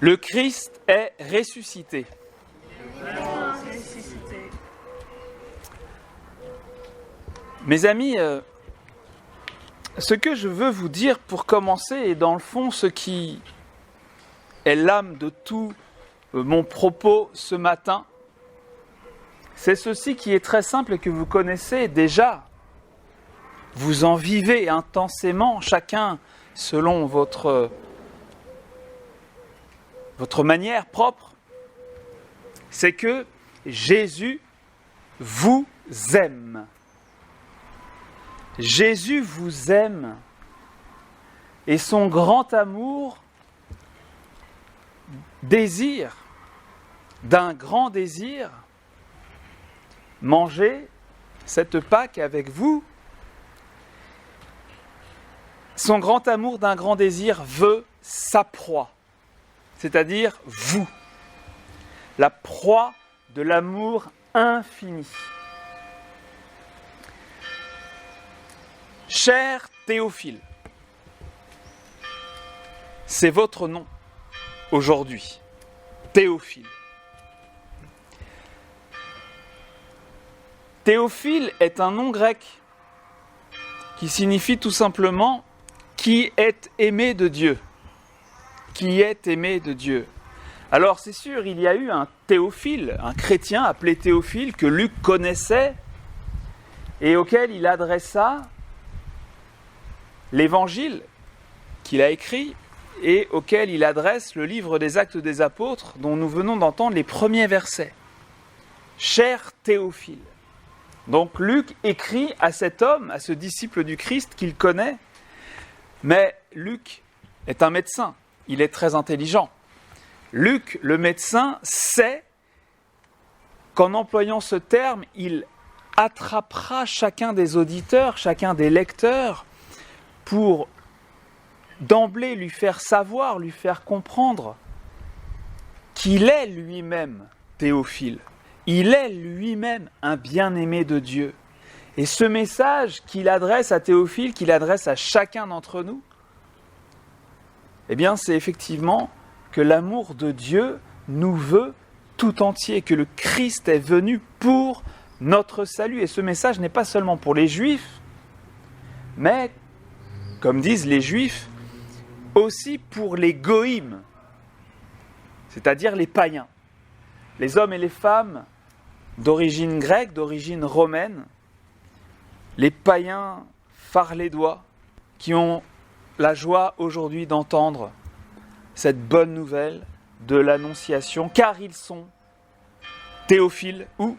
Le Christ est ressuscité. Mes amis, ce que je veux vous dire pour commencer, et dans le fond ce qui est l'âme de tout mon propos ce matin, c'est ceci qui est très simple et que vous connaissez déjà. Vous en vivez intensément, chacun selon votre manière propre. C'est que Jésus vous aime. Jésus vous aime. Et son grand amour désire, d'un grand désir, manger cette Pâque avec vous. Son grand amour d'un grand désir veut sa proie, c'est-à-dire vous, la proie de l'amour infini. Cher Théophile, c'est votre nom aujourd'hui, Théophile. Théophile est un nom grec qui signifie tout simplement « qui est aimé de Dieu ». Qui est aimé de Dieu. Alors c'est sûr, il y a eu un Théophile, un chrétien appelé Théophile que Luc connaissait et auquel il adressa l'évangile qu'il a écrit et auquel il adresse le livre des Actes des Apôtres dont nous venons d'entendre les premiers versets. Cher Théophile. Donc Luc écrit à cet homme, à ce disciple du Christ qu'il connaît, mais Luc est un médecin, il est très intelligent. Luc, le médecin, sait qu'en employant ce terme, il attrapera chacun des auditeurs, chacun des lecteurs, pour d'emblée lui faire savoir, lui faire comprendre qu'il est lui-même Théophile. Il est lui-même un bien-aimé de Dieu. Et ce message qu'il adresse à Théophile, qu'il adresse à chacun d'entre nous, eh bien, c'est effectivement que l'amour de Dieu nous veut tout entier, que le Christ est venu pour notre salut. Et ce message n'est pas seulement pour les Juifs, mais, comme disent les Juifs, aussi pour les goïms, c'est-à-dire les païens, les hommes et les femmes d'origine grecque, d'origine romaine, les païens farlédois qui ont la joie aujourd'hui d'entendre cette bonne nouvelle de l'Annonciation, car ils sont théophiles ou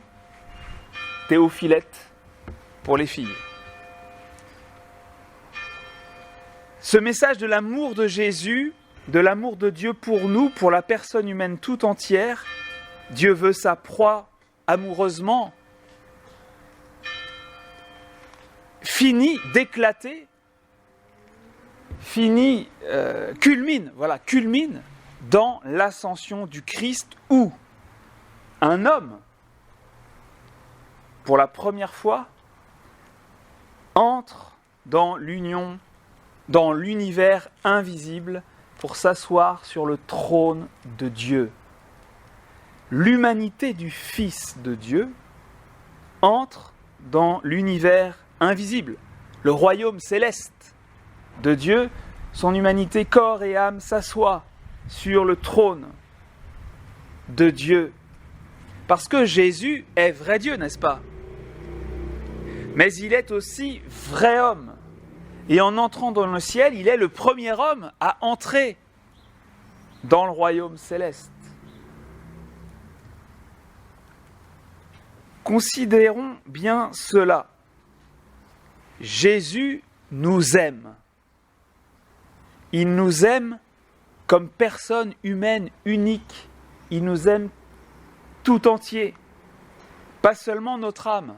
théophilettes pour les filles. Ce message de l'amour de Jésus, de l'amour de Dieu pour nous, pour la personne humaine tout entière, Dieu veut sa proie amoureusement, finit d'éclater, culmine dans l'ascension du Christ où un homme, pour la première fois, entre dans l'union, dans l'univers invisible pour s'asseoir sur le trône de Dieu. L'humanité du Fils de Dieu entre dans l'univers invisible, le royaume céleste de Dieu. Son humanité, corps et âme, s'assoit sur le trône de Dieu. Parce que Jésus est vrai Dieu, n'est-ce pas? Mais il est aussi vrai homme. Et en entrant dans le ciel, il est le premier homme à entrer dans le royaume céleste. Considérons bien cela. Jésus nous aime. Il nous aime comme personne humaine unique. Il nous aime tout entier. Pas seulement notre âme,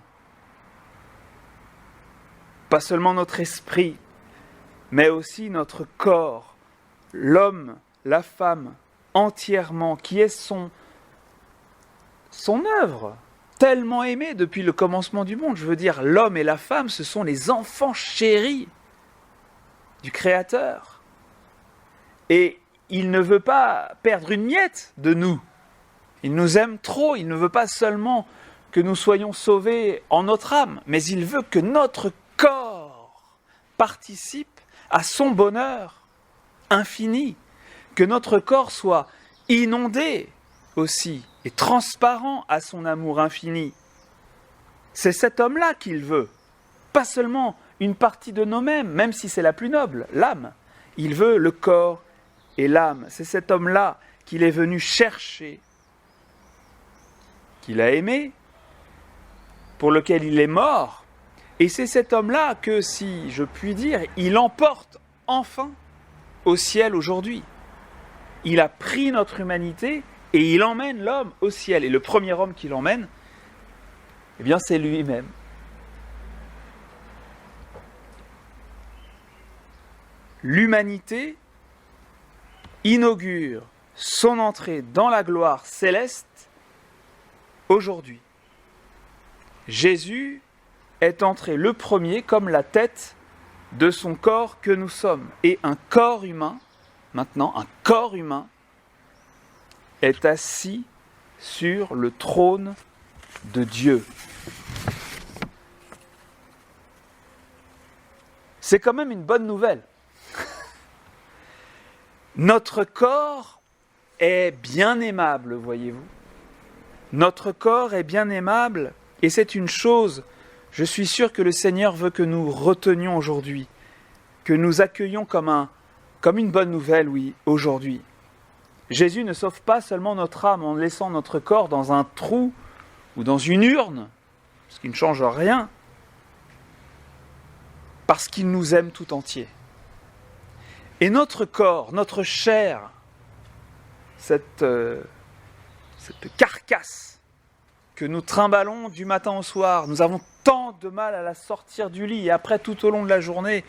pas seulement notre esprit, mais aussi notre corps, l'homme, la femme, entièrement, qui est son œuvre, tellement aimée depuis le commencement du monde. Je veux dire, l'homme et la femme, ce sont les enfants chéris du Créateur. Et il ne veut pas perdre une miette de nous. Il nous aime trop, il ne veut pas seulement que nous soyons sauvés en notre âme, mais il veut que notre corps participe à son bonheur infini, que notre corps soit inondé aussi et transparent à son amour infini. C'est cet homme-là qu'il veut, pas seulement une partie de nous-mêmes, même si c'est la plus noble, l'âme. Il veut le corps et l'âme. C'est cet homme-là qu'il est venu chercher, qu'il a aimé, pour lequel il est mort. Et c'est cet homme-là que, si je puis dire, il emporte enfin au ciel aujourd'hui. Il a pris notre humanité et il emmène l'homme au ciel. Et le premier homme qu'il emmène, eh bien, c'est lui-même. L'humanité inaugure son entrée dans la gloire céleste aujourd'hui. Jésus est entré le premier comme la tête de son corps que nous sommes. Et un corps humain, maintenant, un corps humain, est assis sur le trône de Dieu. C'est quand même une bonne nouvelle. Notre corps est bien aimable, voyez-vous. Notre corps est bien aimable et c'est une chose, je suis sûr que le Seigneur veut que nous retenions aujourd'hui, que nous accueillions comme une bonne nouvelle, oui, aujourd'hui. Jésus ne sauve pas seulement notre âme en laissant notre corps dans un trou ou dans une urne, ce qui ne change rien, parce qu'il nous aime tout entier. Et notre corps, notre chair, cette carcasse que nous trimballons du matin au soir, nous avons tant de mal à la sortir du lit et après tout au long de la journée,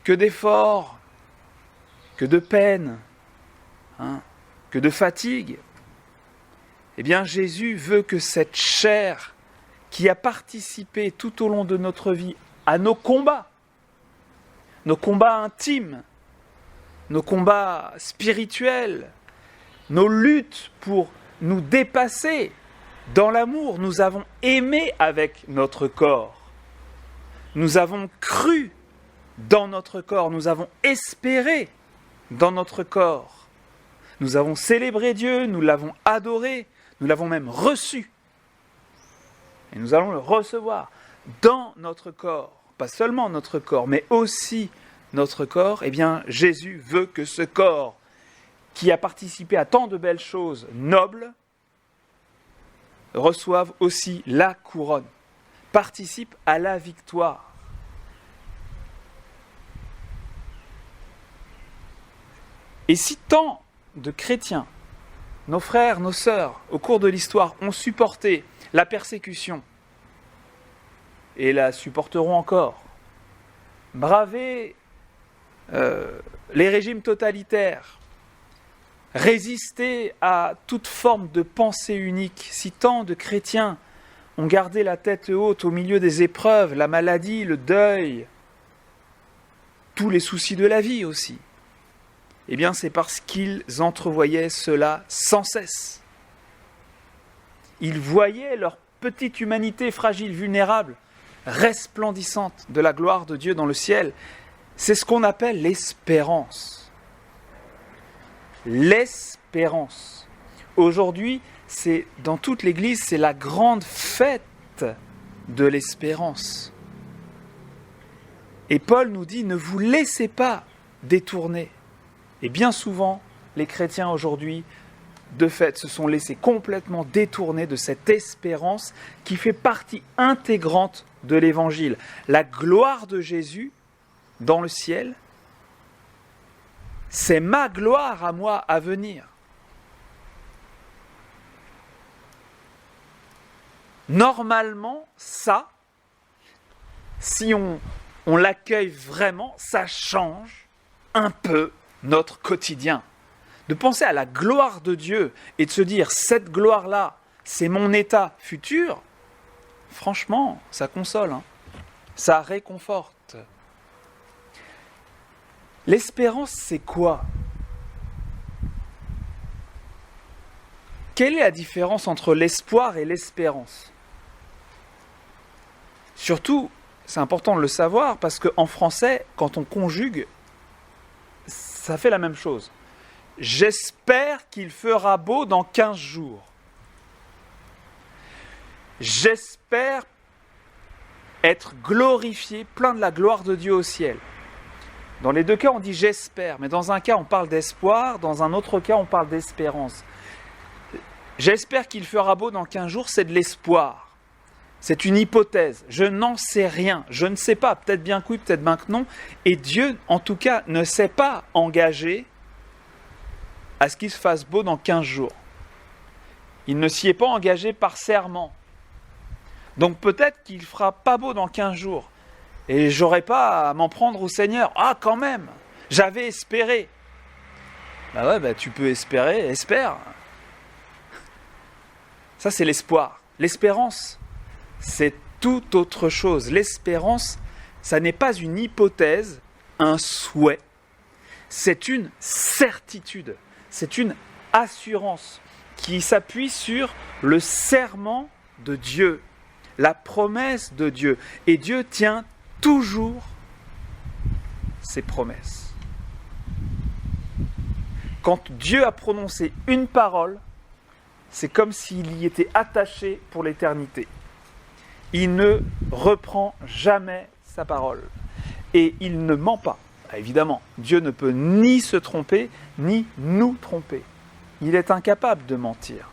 que d'efforts, que de peine, que de fatigue. Eh bien Jésus veut que cette chair qui a participé tout au long de notre vie à nos combats intimes, nos combats spirituels, nos luttes pour nous dépasser dans l'amour. Nous avons aimé avec notre corps. Nous avons cru dans notre corps. Nous avons espéré dans notre corps. Nous avons célébré Dieu, nous l'avons adoré, nous l'avons même reçu. Et nous allons le recevoir dans notre corps. Pas seulement notre corps, mais aussi notre corps. Eh bien, Jésus veut que ce corps qui a participé à tant de belles choses nobles reçoive aussi la couronne, participe à la victoire. Et si tant de chrétiens, nos frères, nos sœurs, au cours de l'histoire, ont supporté la persécution, et la supporteront encore, bravé les régimes totalitaires, résister à toute forme de pensée unique, si tant de chrétiens ont gardé la tête haute au milieu des épreuves, la maladie, le deuil, tous les soucis de la vie aussi, eh bien c'est parce qu'ils entrevoyaient cela sans cesse. Ils voyaient leur petite humanité fragile, vulnérable, resplendissante de la gloire de Dieu dans le ciel. C'est ce qu'on appelle l'espérance. L'espérance. Aujourd'hui, c'est dans toute l'Église, c'est la grande fête de l'espérance. Et Paul nous dit, ne vous laissez pas détourner. Et bien souvent, les chrétiens aujourd'hui, de fait, se sont laissés complètement détourner de cette espérance qui fait partie intégrante de l'Évangile. La gloire de Jésus dans le ciel, c'est ma gloire à moi à venir. Normalement, ça, si on l'accueille vraiment, ça change un peu notre quotidien. De penser à la gloire de Dieu et de se dire, cette gloire-là, c'est mon état futur, franchement, ça console, ça réconforte. L'espérance, c'est quoi ? quelle est la différence entre l'espoir et l'espérance? Surtout, c'est important de le savoir parce qu'en français, quand on conjugue, ça fait la même chose. J'espère qu'il fera beau dans 15 jours. J'espère être glorifié, plein de la gloire de Dieu au ciel. Dans les deux cas, on dit j'espère, mais dans un cas, on parle d'espoir, dans un autre cas, on parle d'espérance. J'espère qu'il fera beau dans 15 jours, c'est de l'espoir. C'est une hypothèse. Je n'en sais rien. Je ne sais pas. Peut-être bien que oui, peut-être bien que non. Et Dieu, en tout cas, ne s'est pas engagé à ce qu'il se fasse beau dans 15 jours. Il ne s'y est pas engagé par serment. Donc peut-être qu'il ne fera pas beau dans 15 jours. Et j'aurais pas à m'en prendre au Seigneur. Ah, quand même, j'avais espéré. Tu peux espérer, espère. Ça, c'est l'espoir. L'espérance, c'est tout autre chose. L'espérance, ça n'est pas une hypothèse, un souhait. C'est une certitude. C'est une assurance qui s'appuie sur le serment de Dieu, la promesse de Dieu. Et Dieu tient toujours ses promesses. Quand Dieu a prononcé une parole, c'est comme s'il y était attaché pour l'éternité. Il ne reprend jamais sa parole. Et il ne ment pas. Évidemment, Dieu ne peut ni se tromper, ni nous tromper. Il est incapable de mentir.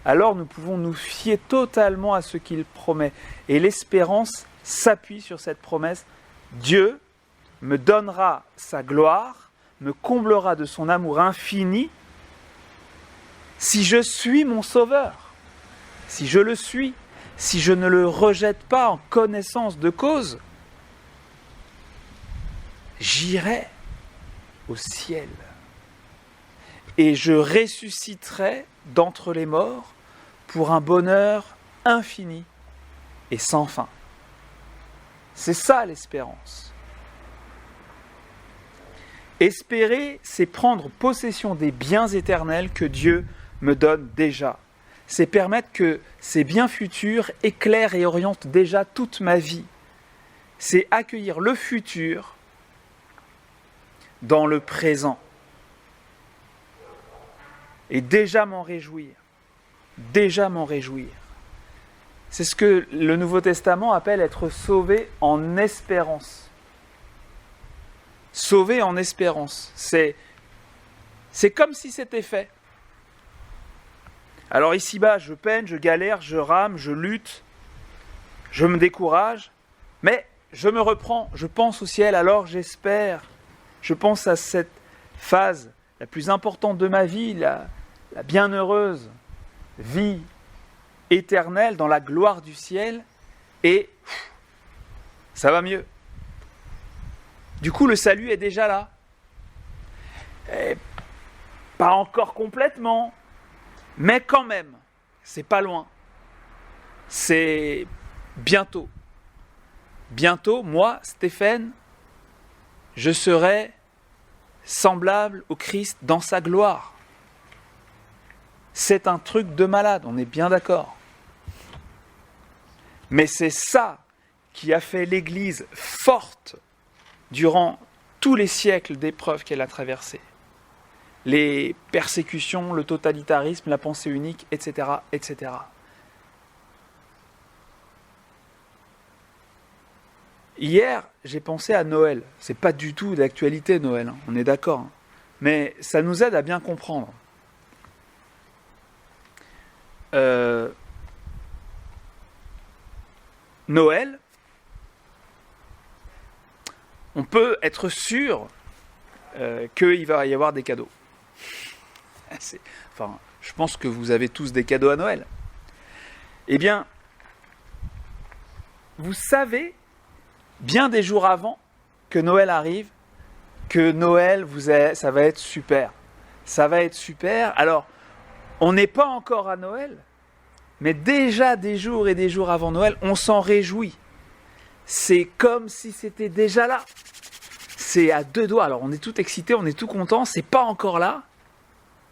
Alors nous pouvons nous fier totalement à ce qu'il promet. Et l'espérance s'appuie sur cette promesse. Dieu me donnera sa gloire, me comblera de son amour infini, si je suis mon Sauveur, si je le suis, si je ne le rejette pas en connaissance de cause, j'irai au ciel et je ressusciterai d'entre les morts pour un bonheur infini et sans fin. C'est ça l'espérance. Espérer, c'est prendre possession des biens éternels que Dieu me donne déjà. C'est permettre que ces biens futurs éclairent et orientent déjà toute ma vie. C'est accueillir le futur dans le présent. Et déjà m'en réjouir. Déjà m'en réjouir. C'est ce que le Nouveau Testament appelle être sauvé en espérance. Sauvé en espérance. C'est comme si c'était fait. Alors ici-bas, je peine, je galère, je rame, je lutte, je me décourage, mais je me reprends, je pense au ciel, alors j'espère. Je pense à cette phase la plus importante de ma vie, la bienheureuse vie éternelle dans la gloire du ciel, et ça va mieux. Du coup, le salut est déjà là. Et pas encore complètement, mais quand même, c'est pas loin. C'est bientôt. Bientôt, moi, Stéphane, je serai semblable au Christ dans sa gloire. C'est un truc de malade, on est bien d'accord. Mais c'est ça qui a fait l'Église forte durant tous les siècles d'épreuves qu'elle a traversées. Les persécutions, le totalitarisme, la pensée unique, etc., etc. Hier, j'ai pensé à Noël. C'est pas du tout d'actualité, Noël, hein, on est d'accord. Hein. Mais ça nous aide à bien comprendre. Noël, on peut être sûr qu'il va y avoir des cadeaux. Je pense que vous avez tous des cadeaux à Noël. Eh bien, vous savez, bien des jours avant que Noël arrive, que Noël, ça va être super. Ça va être super. Alors, on n'est pas encore à Noël, mais déjà des jours et des jours avant Noël, on s'en réjouit. C'est comme si c'était déjà là. C'est à deux doigts. Alors, on est tout excité, on est tout content. C'est pas encore là,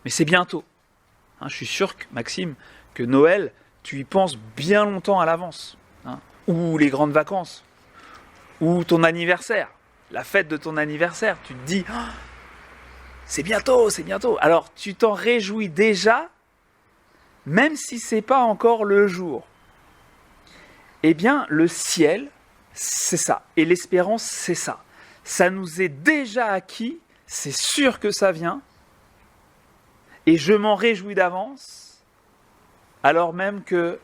mais c'est bientôt. Je suis sûr, Maxime, que Noël, tu y penses bien longtemps à l'avance. Ou les grandes vacances. Ou ton anniversaire. La fête de ton anniversaire. Tu te dis, c'est bientôt, c'est bientôt. Alors, tu t'en réjouis déjà, même si ce n'est pas encore le jour. Eh bien, le ciel, c'est ça. Et l'espérance, c'est ça. Ça nous est déjà acquis, c'est sûr que ça vient. Et je m'en réjouis d'avance, alors même que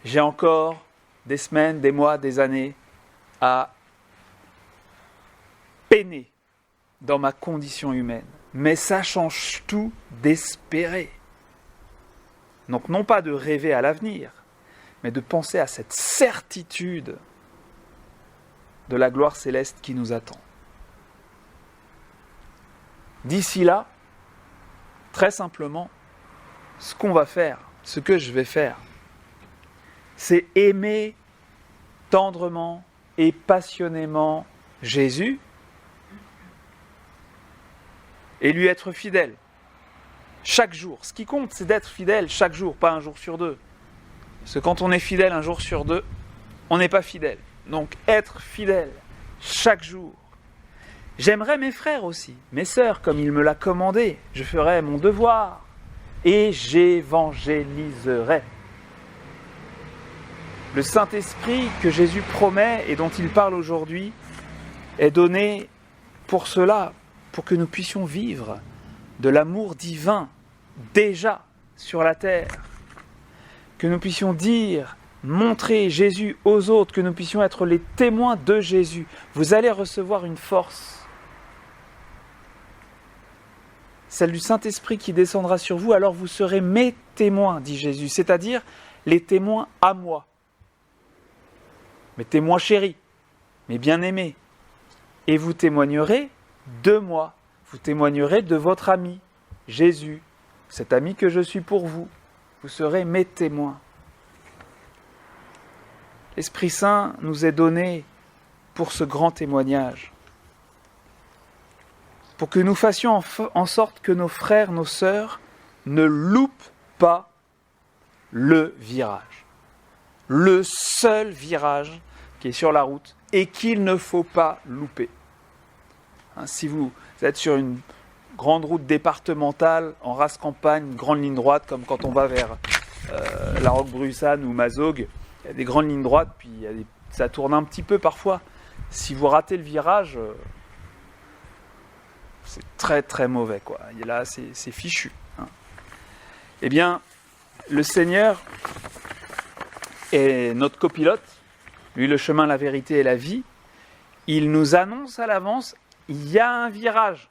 j'ai encore des semaines, des mois, des années à peiner dans ma condition humaine. Mais ça change tout d'espérer. Donc non pas de rêver à l'avenir, mais de penser à cette certitude de la gloire céleste qui nous attend. D'ici là, très simplement, ce qu'on va faire, ce que je vais faire, c'est aimer tendrement et passionnément Jésus et lui être fidèle. Chaque jour. Ce qui compte, c'est d'être fidèle chaque jour, pas un jour sur deux. Parce que quand on est fidèle un jour sur deux, on n'est pas fidèle. Donc être fidèle chaque jour. J'aimerais mes frères aussi, mes sœurs, comme il me l'a commandé. Je ferai mon devoir et j'évangéliserai. Le Saint-Esprit que Jésus promet et dont il parle aujourd'hui est donné pour cela, pour que nous puissions vivre de l'amour divin déjà sur la terre. Que nous puissions dire, montrer Jésus aux autres, que nous puissions être les témoins de Jésus. Vous allez recevoir une force, celle du Saint-Esprit qui descendra sur vous, alors vous serez mes témoins, dit Jésus, c'est-à-dire les témoins à moi. Mes témoins chéris, mes bien-aimés. Et vous témoignerez de moi, vous témoignerez de votre ami, Jésus, cet ami que je suis pour vous. Vous serez mes témoins. L'Esprit Saint nous est donné pour ce grand témoignage, pour que nous fassions en sorte que nos frères, nos sœurs ne loupent pas le virage. Le seul virage qui est sur la route et qu'il ne faut pas louper. Si vous êtes sur une grande route départementale, en race campagne, une grande ligne droite, comme quand on va vers la Roquebrune ou Mazogues, il y a des grandes lignes droites, puis ça tourne un petit peu parfois. Si vous ratez le virage, c'est très très mauvais, quoi. Et là, c'est fichu. Eh bien, le Seigneur est notre copilote, lui le chemin, la vérité et la vie. Il nous annonce à l'avance, il y a un virage.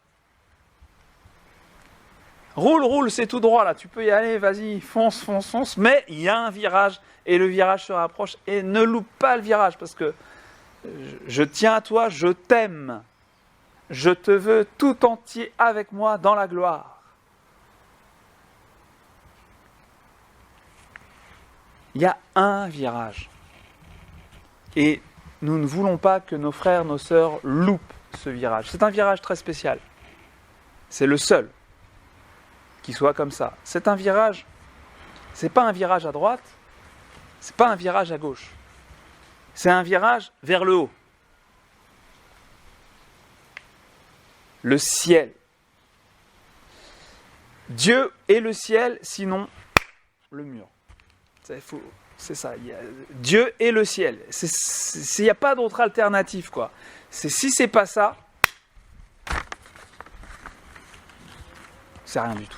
Roule, c'est tout droit là, tu peux y aller, vas-y, fonce, mais il y a un virage et le virage se rapproche et ne loupe pas le virage parce que je tiens à toi, je t'aime, je te veux tout entier avec moi dans la gloire. Il y a un virage et nous ne voulons pas que nos frères, nos sœurs loupent ce virage. C'est un virage très spécial, c'est le seul qui soit comme ça. C'est un virage, c'est pas un virage à droite, c'est pas un virage à gauche. C'est un virage vers le haut. Le ciel. Dieu et le ciel, sinon le mur. C'est ça. Dieu et le ciel. Il n'y a pas d'autre alternative, quoi. Si c'est pas ça, c'est rien du tout.